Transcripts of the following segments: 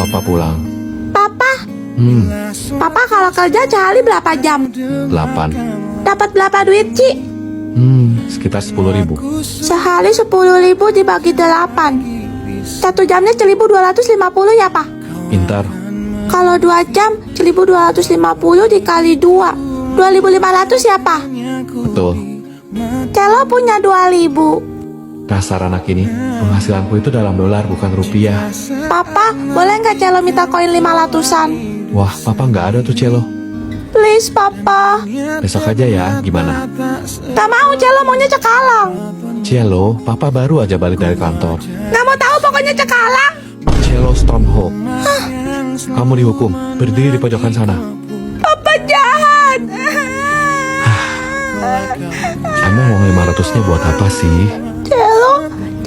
Papa pulang. Papa, Papa kalau kerja sehari berapa jam? 8. Dapat berapa duit, Ci? Sekitar 10.000. Sehari 10.000 dibagi 8. 1 jamnya 1.250 ya, Pak? Pintar. Kalau 2 jam 1.250 dikali 2, 2.500 ya, Pak? Betul. Celo punya 2.000. Dasar anak ini, penghasilanku itu dalam dolar bukan rupiah. Papa, boleh nggak Celo minta koin 500-an? Wah, papa nggak ada tuh Celo. Please, Papa. Besok aja ya, gimana? Gak mau, Celo maunya Cekalang. Celo, papa baru aja balik dari kantor. Gak mau tahu, pokoknya Cekalang. Celo Stormhope. Kamu dihukum, berdiri di pojokan sana. Papa jahat. Emang uang 500-nya buat apa sih?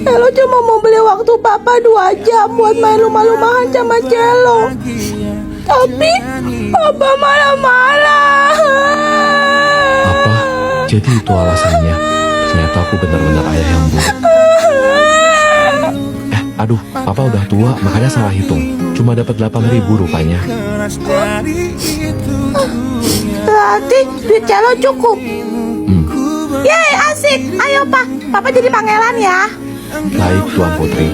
Celo cuma mau beli waktu Papa 2 jam buat main lumah-lumahan sama Celo. Tapi Papa marah-marah. Apa? Jadi itu alasannya? Ternyata aku benar-benar ayah yang buruk. Aduh, papa udah tua, makanya salah hitung. Cuma dapat 8.000 rupanya. Berarti duit Celo cukup. Yeay, asik. Ayo, Pak. Papa jadi pangeran ya. Baik, Tuan Putri.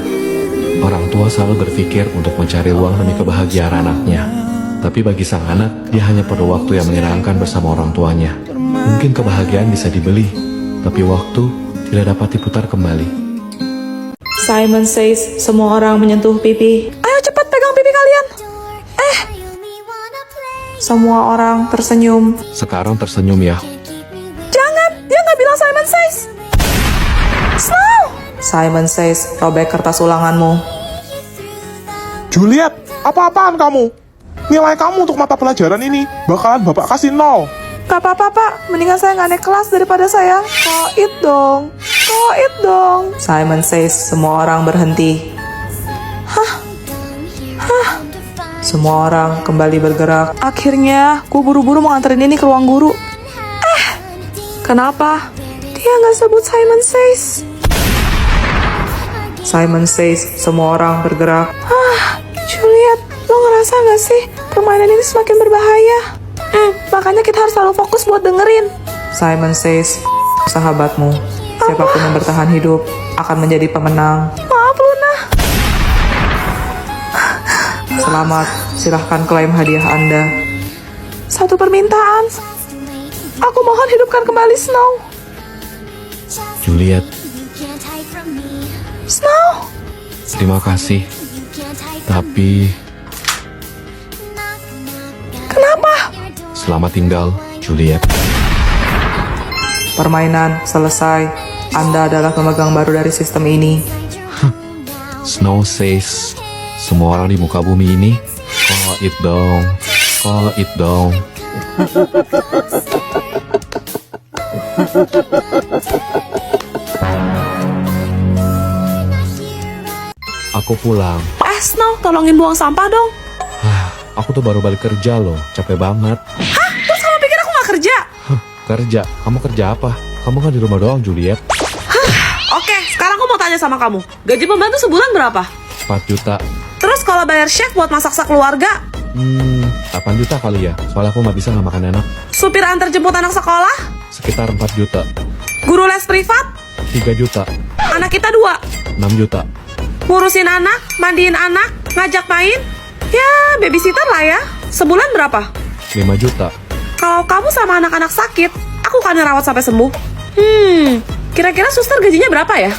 Orang tua selalu berpikir untuk mencari uang demi kebahagiaan anaknya. Tapi bagi sang anak, dia hanya perlu waktu yang menyenangkan bersama orang tuanya. Mungkin kebahagiaan bisa dibeli, tapi waktu tidak dapat diputar kembali. Simon Says, semua orang menyentuh pipi. Ayo cepat pegang pipi kalian. Semua orang tersenyum. Sekarang tersenyum ya. Jangan, dia nggak bilang Simon Says. Snow. Simon Says, robek kertas ulanganmu. Juliet, apa-apaan kamu? Nilai kamu untuk mata pelajaran ini bakalan bapak kasih 0. Gak apa-apa, Pak. Mendingan saya nggak naik kelas daripada saya koit dong. Koit dong. Simon Says, semua orang berhenti. Semua orang kembali bergerak. Akhirnya, gue buru-buru mau nganterin ini ke ruang guru. Kenapa? Dia nggak sebut Simon Says. Simon Says, semua orang bergerak. Juliet, lo ngerasa nggak sih permainan ini semakin berbahaya? Makanya kita harus selalu fokus buat dengerin. Simon Says, sahabatmu, siapapun yang bertahan hidup akan menjadi pemenang. Maaf, Luna. Selamat, silahkan klaim hadiah Anda. Satu permintaan. Aku mohon hidupkan kembali Snow. Juliet, Snow. terima kasih. Tapi, Kenapa? selamat tinggal, Juliet. Permainan selesai. Anda adalah pemegang baru dari sistem ini. Snow Says, semua orang di muka bumi ini, koit dong, koit dong. Aku pulang. Snow, tolongin buang sampah dong. Aku tuh baru balik kerja loh, capek banget. Terus kamu pikir aku gak kerja? Kerja? Kamu kerja apa? Kamu kan di rumah doang, Juliet. Oke, sekarang aku mau tanya sama kamu. Gaji pembantu sebulan berapa? 4 juta. Terus kalau bayar chef buat masak sekeluarga? 8 juta kali ya, soalnya aku nggak bisa nggak makan enak. Supir antar jemput anak sekolah? Sekitar 4 juta. Guru les privat? 3 juta. Anak kita 2. 6 juta. Ngurusin anak, mandiin anak, ngajak main? Ya, babysitter lah ya. Sebulan berapa? 5 juta. Kalau kamu sama anak-anak sakit, aku kan ngerawat sampai sembuh. Kira-kira suster gajinya berapa ya?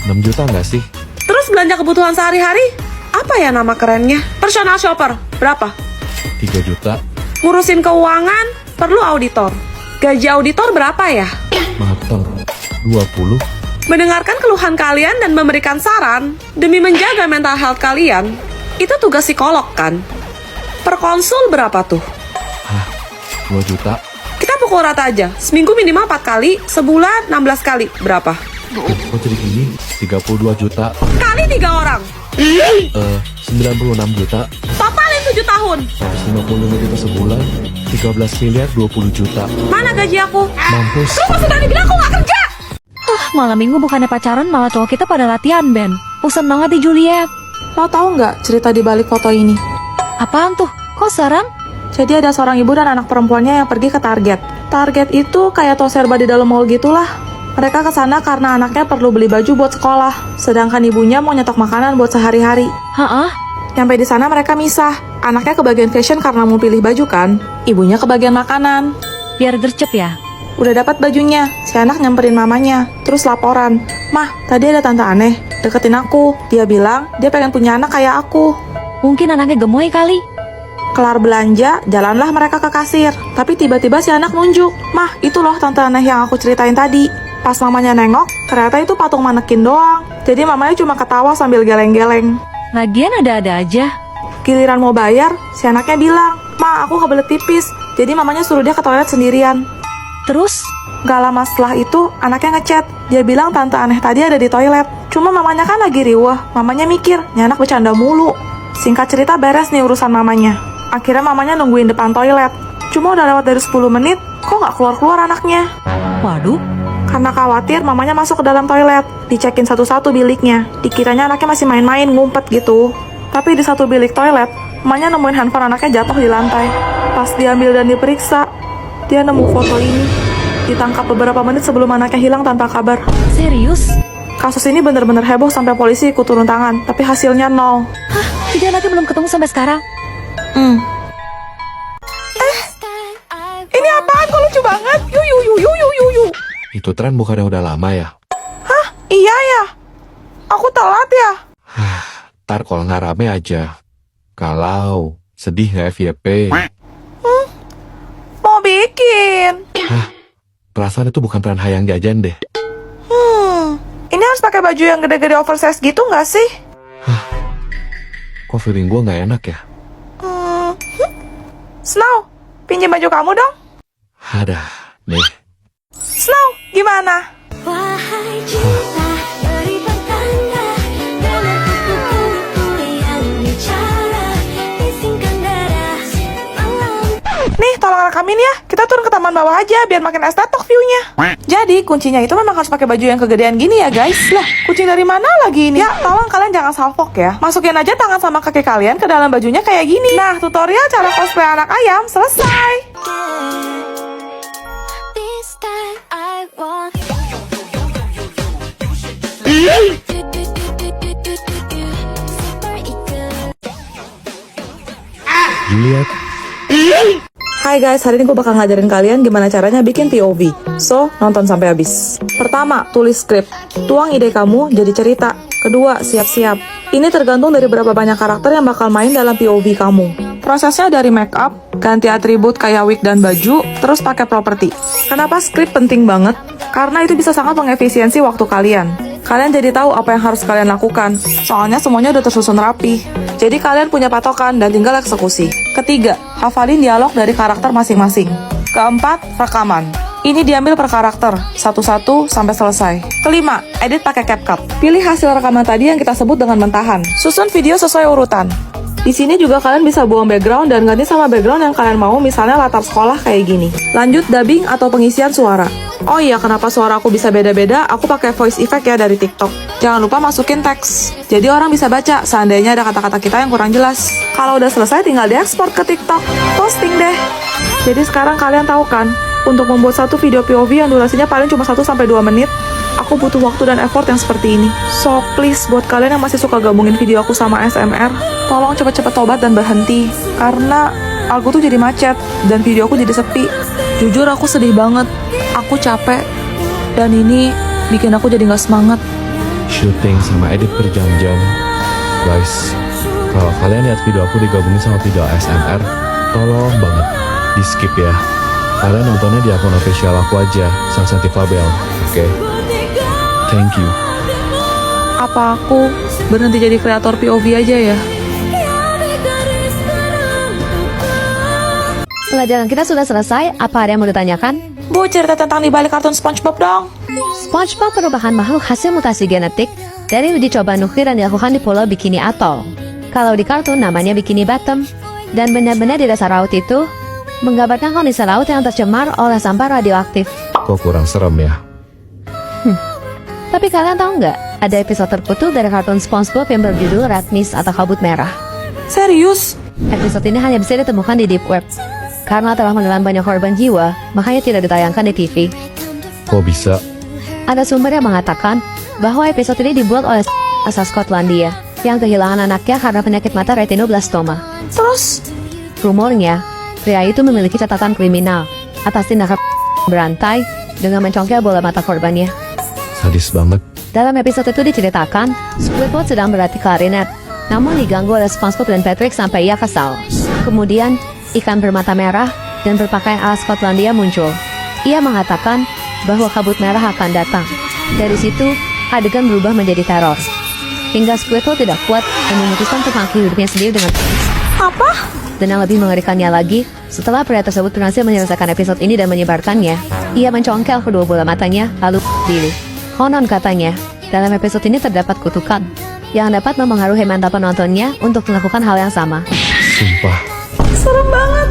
6 juta nggak sih? Terus belanja kebutuhan sehari-hari? Apa ya nama kerennya? Personal shopper, berapa? 3 juta. Ngurusin keuangan, perlu auditor. Gaji auditor berapa ya? Mater. 20. Mendengarkan keluhan kalian dan memberikan saran demi menjaga mental health kalian, itu tugas psikolog kan? Per konsul berapa tuh? 2 juta. Kita pukul rata aja, seminggu minimal 4 kali, sebulan 16 kali, berapa? Kok jadi gini? 32 juta. Kali 3 orang. 96 juta. Totalin 7 tahun. 155 juta sebulan. 13 miliar 20 juta. Mana gaji aku? Mampus. Terus pas udah dibilang aku gak kerja. Malam minggu bukannya pacaran, malah cowok kita pada latihan band. Bosan banget di Juliet. Lo tahu nggak cerita di balik foto ini? Apaan tuh? Kok serem? Jadi ada seorang ibu dan anak perempuannya yang pergi ke Target. Target itu kayak toserba di dalam mall gitulah. Mereka ke sana karena anaknya perlu beli baju buat sekolah, sedangkan ibunya mau nyetok makanan buat sehari-hari. Hah? Nyampe di sana mereka misah. Anaknya ke bagian fashion karena mau pilih baju kan. Ibunya ke bagian makanan. Biar gercep ya? Udah dapat bajunya, si anak nyamperin mamanya. Terus laporan, "Mah, tadi ada tante aneh, deketin aku. Dia bilang dia pengen punya anak kayak aku." Mungkin anaknya gemoy kali. Kelar belanja, jalanlah mereka ke kasir. Tapi tiba-tiba si anak nunjuk, "Mah, itu loh tante aneh yang aku ceritain tadi." Pas mamanya nengok, ternyata itu patung manekin doang. Jadi mamanya cuma ketawa sambil geleng-geleng. Lagian ada-ada aja. Giliran mau bayar, si anaknya bilang, "Ma, aku kebelet pipis." Jadi mamanya suruh dia ke toilet sendirian. Terus? Gak lama setelah itu, anaknya ngechat. Dia bilang tante aneh tadi ada di toilet. Cuma mamanya kan lagi riweh. Mamanya mikir, "Ini anak bercanda mulu." Singkat cerita beres nih urusan mamanya. Akhirnya mamanya nungguin depan toilet. Cuma udah lewat dari 10 menit, kok gak keluar-keluar anaknya? Waduh. Karena khawatir, mamanya masuk ke dalam toilet. Dicekin satu-satu biliknya. Dikiranya anaknya masih main-main, ngumpet gitu. Tapi di satu bilik toilet, mamanya nemuin handphone anaknya jatuh di lantai. Pas diambil dan diperiksa, dia nemu foto ini. Ditangkap beberapa menit sebelum anaknya hilang tanpa kabar. Serius? Kasus ini bener-bener heboh sampai polisi ikut turun tangan, tapi hasilnya nol. Hah? Jadi anaknya belum ketemu sampai sekarang? Ini apaan? Kok lucu banget? Yu. Itu tren bukannya udah lama ya? Hah? Iya ya? Aku telat ya? Ntar kalau nggak rame aja. Kalau sedih nggak FYP? Mau bikin. Perasaan itu bukan tren hayang jajan deh. Ini harus pakai baju yang gede-gede oversize gitu nggak sih? Kok feeling gue nggak enak ya? Snow, pinjam baju kamu dong. Ada, nih. Snow, gimana? Wahai cinta dari pertanda dengan kuku yang bicara bisingkan darah malam. Nih, tolong rekamin ya. Kita turun ke taman bawah aja biar makin estetik view-nya. Jadi, kuncinya itu memang harus pakai baju yang kegedean gini ya, guys. Lah, kucing dari mana lagi ini? Ya, tolong kalian jangan salfok ya. Masukin aja tangan sama kaki kalian ke dalam bajunya kayak gini. Nah, tutorial cara cosplay anak ayam selesai. This time I want Juliet, Hai guys, hari ini gue bakal ngajarin kalian gimana caranya bikin POV. So, nonton sampai habis. Pertama, tulis skrip. Tuang ide kamu jadi cerita. Kedua, siap-siap. Ini tergantung dari berapa banyak karakter yang bakal main dalam POV kamu. Prosesnya dari make up, ganti atribut kayak wig dan baju, terus pakai properti. Kenapa skrip penting banget? Karena itu bisa sangat mengefisiensi waktu kalian. Kalian jadi tahu apa yang harus kalian lakukan. Soalnya semuanya udah tersusun rapi. Jadi kalian punya patokan dan tinggal eksekusi. Ketiga, hafalin dialog dari karakter masing-masing. Keempat, rekaman. Ini diambil per karakter, satu-satu sampai selesai. Kelima, edit pakai CapCut. Pilih hasil rekaman tadi yang kita sebut dengan mentahan. Susun video sesuai urutan. Di sini juga kalian bisa buang background dan ganti sama background yang kalian mau, misalnya latar sekolah kayak gini. Lanjut dubbing atau pengisian suara. Oh iya, kenapa suara aku bisa beda-beda? Aku pakai voice effect ya dari TikTok. Jangan lupa masukin teks. Jadi orang bisa baca seandainya ada kata-kata kita yang kurang jelas. Kalau udah selesai tinggal diekspor ke TikTok. Posting deh. Jadi sekarang kalian tahu kan, untuk membuat satu video POV yang durasinya paling cuma 1-2 menit, aku butuh waktu dan effort yang seperti ini. So please, buat kalian yang masih suka gabungin video aku sama ASMR, tolong cepet-cepet tobat dan berhenti. Karena algo tuh jadi macet, dan video aku jadi sepi. Jujur aku sedih banget, aku capek, dan ini bikin aku jadi gak semangat. syuting sama edit berjam-jam. Guys, kalau kalian lihat video aku digabungin sama video ASMR, tolong banget di skip ya. Kalian nontonnya di akun official aku aja, Sang Santi Fabel, oke? Thank you. Apa aku berhenti jadi kreator POV aja ya? Pelajaran kita sudah selesai. Apa ada yang mau ditanyakan? Bu, cerita tentang dibalik kartun SpongeBob dong. SpongeBob merupakan makhluk hasil mutasi genetik dari uji coba nuklir yang dilakukan di Pulau Bikini Atoll. Kalau di kartun namanya Bikini Bottom. Dan benda-benda di dasar laut itu menggambarkan kondisi laut yang tercemar oleh sampah radioaktif. Kok kurang serem ya? Tapi kalian tahu nggak, ada episode terputus dari kartun SpongeBob yang berjudul Red Mist atau Kabut Merah. Serius? Episode ini hanya bisa ditemukan di Deep Web. Karena telah menelan banyak korban jiwa, makanya tidak ditayangkan di TV. Kok bisa? Ada sumber yang mengatakan bahwa episode ini dibuat oleh asal Skotlandia yang kehilangan anaknya karena penyakit mata retinoblastoma. Terus, Rumornya, pria itu memiliki catatan kriminal atas tindakan berantai dengan mencongkel bola mata korbannya. Sadis banget. Dalam episode itu diceritakan, Squidward sedang berlatih klarinet, namun diganggu oleh SpongeBob dan Patrick sampai ia kesal. Kemudian, ikan bermata merah dan berpakaian ala Skotlandia muncul. Ia mengatakan bahwa kabut merah akan datang. Dari situ, adegan berubah menjadi teror. Hingga Squidward tidak kuat dan memutuskan untuk mengakhiri hidupnya sendiri dengan apa? Dan yang lebih mengerikannya lagi, setelah pria tersebut berhasil menyelesaikan episode ini dan menyebarkannya, ia mencongkel kedua bola matanya, lalu diri. Konon katanya, dalam episode ini terdapat kutukan yang dapat mempengaruhi mental penontonnya untuk melakukan hal yang sama. Sumpah. Serem banget.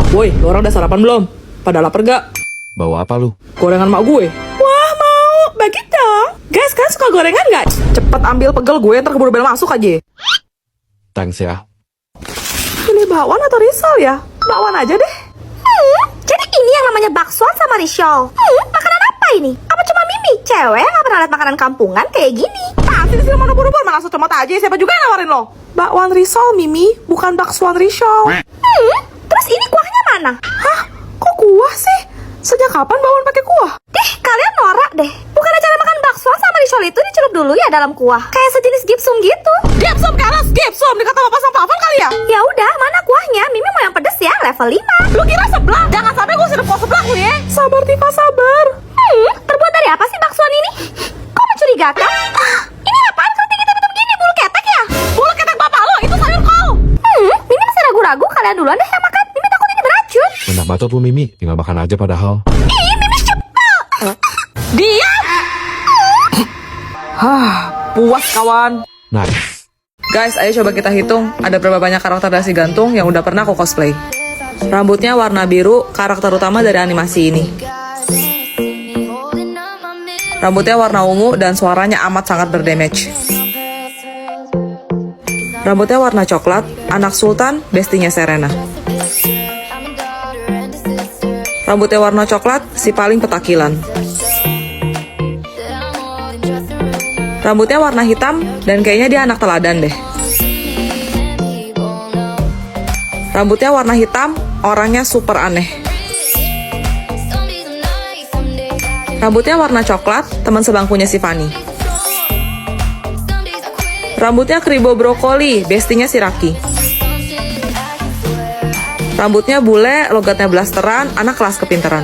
Woi, lu orang udah sarapan belum? Pada lapar gak? Bawa apa lu? Gorengan mak gue. Wah, mau. Bagi dong. Guys, kalian suka gorengan nggak? Cepet ambil pegel gue, ntar keburu bel masuk aja. Thanks ya. Pilih bakwan atau risol ya? Bakwan aja deh. Jadi ini yang namanya baksoan sama risol. Makanan apa ini? Apa cuma Mimi? Cewek yang gak pernah lihat makanan kampungan kayak gini. Pasti di sini mana buru-buru, mana langsung comot aja. Siapa juga yang nawarin lo? Bakwan risol, Mimi. Bukan baksoan risol. Terus ini kuahnya mana? Hah? Kok kuah sih? Sejak kapan bakwan pakai kuah? Kalian norak deh. Bukannya cara makan baksoan sama risol itu dicelup dulu ya dalam kuah? Kayak sejenis gipsum gitu. Gipsum kelas, gipsum. Dikata bapak sama Pavel kali ya? Ya udah, mana kuahnya? Mimi mau yang pedes ya, level 5. Lu kira sebelah? Jangan sampai gue sirup kuah sebelah lu ya. Sabar, Tika, sabar. Terbuat dari apa sih baksoan ini? Kok mencurigakan? Ini apaan keriting hitam-hitam begini? Bulu ketek ya? Bulu ketek bapak lo, itu sayur kol. Mimi masih ragu-ragu. Kalian duluan deh yang makan. Mimi takut ini beracun. Mendah batot lu Mimi, tinggal makan aja padahal. Diam! Puas kawan. Nice. Guys, ayo coba kita hitung ada berapa banyak karakter dasi gantung yang udah pernah aku cosplay. Rambutnya warna biru, karakter utama dari animasi ini. Rambutnya warna ungu dan suaranya amat sangat berdamage. Rambutnya warna coklat, anak sultan, bestinya Serena. Rambutnya warna coklat, si paling petakilan. Rambutnya warna hitam dan kayaknya dia anak teladan deh. Rambutnya warna hitam, orangnya super aneh. Rambutnya warna coklat, teman sebangkunya si Fanny. Rambutnya keribo brokoli, bestinya si Raki. Rambutnya bule, logatnya blasteran, anak kelas kepinteran.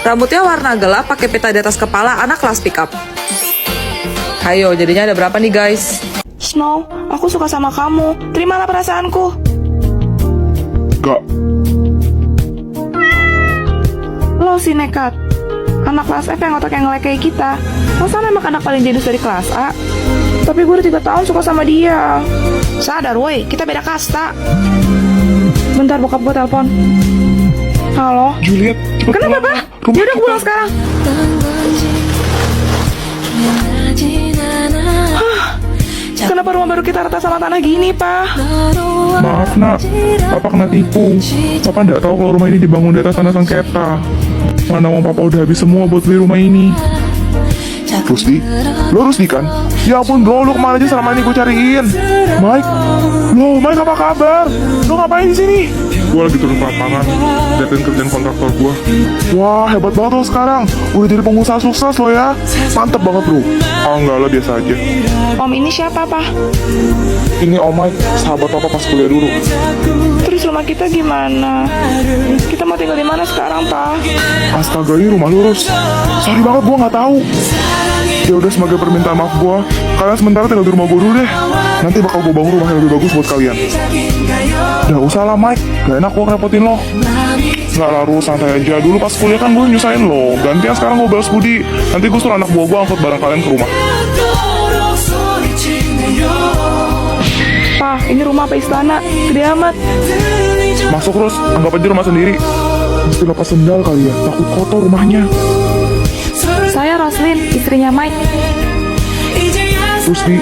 Rambutnya warna gelap, pakai pita di atas kepala, anak kelas pick up. Hayo, jadinya ada berapa nih guys? Snow, aku suka sama kamu. Terimalah perasaanku. Gak. Lo si nekat. Anak kelas F yang otaknya ngelek kayak kita. Masa memang anak paling jenius dari kelas A? Tapi gue udah 3 tahun suka sama dia. Sadar woi, kita beda kasta. Bentar, bokap gue telepon. Halo? Juliet, cepet Kenapa, pulang. Pak? Ya udah, gue pulang sekarang. Kenapa rumah baru kita rata sama tanah gini, Pak? Maaf nak, papa kena tipu. Papa nggak tahu kalau rumah ini dibangun di atas tanah sengketa. Mana uang papa udah habis semua buat beli rumah ini. Rusdi, lo Rusdi kan? Ya ampun bro, lo kemana aja selama ini gue cariin. Mike apa kabar? Lo ngapain di sini? Gue lagi turun ke lapangan, liatin kerjaan kontraktor gue. Wah hebat banget lo sekarang, udah jadi pengusaha sukses lo ya. Mantep banget bro. Oh enggak lah, biasa aja. Om ini siapa, Pak? Ini Om Mike, sahabat papa pas kuliah dulu. Terus rumah kita gimana? Kita mau tinggal di mana sekarang, Pak? Astaga, ini rumah lurus. Sorry banget, gue nggak tahu. Ya udah, sebagai permintaan maaf gue, kalian sementara tinggal di rumah gue dulu deh. Nanti bakal gue bangun rumah yang lebih bagus buat kalian. Udah usah lah Mike, gak enak gue repotin lo. Nggak laru, santai aja. Dulu pas kuliah kan gue nyusahin lo. Gantian sekarang gue balas budi. Nanti gue suruh anak buah gue angkut barang kalian ke rumah. Pak, ini rumah apa istana? Gede amat. Masuk terus, anggap aja rumah sendiri. Mesti lepas sendal kali ya, takut kotor rumahnya. Saya Roslyn, istrinya Mike. Terus di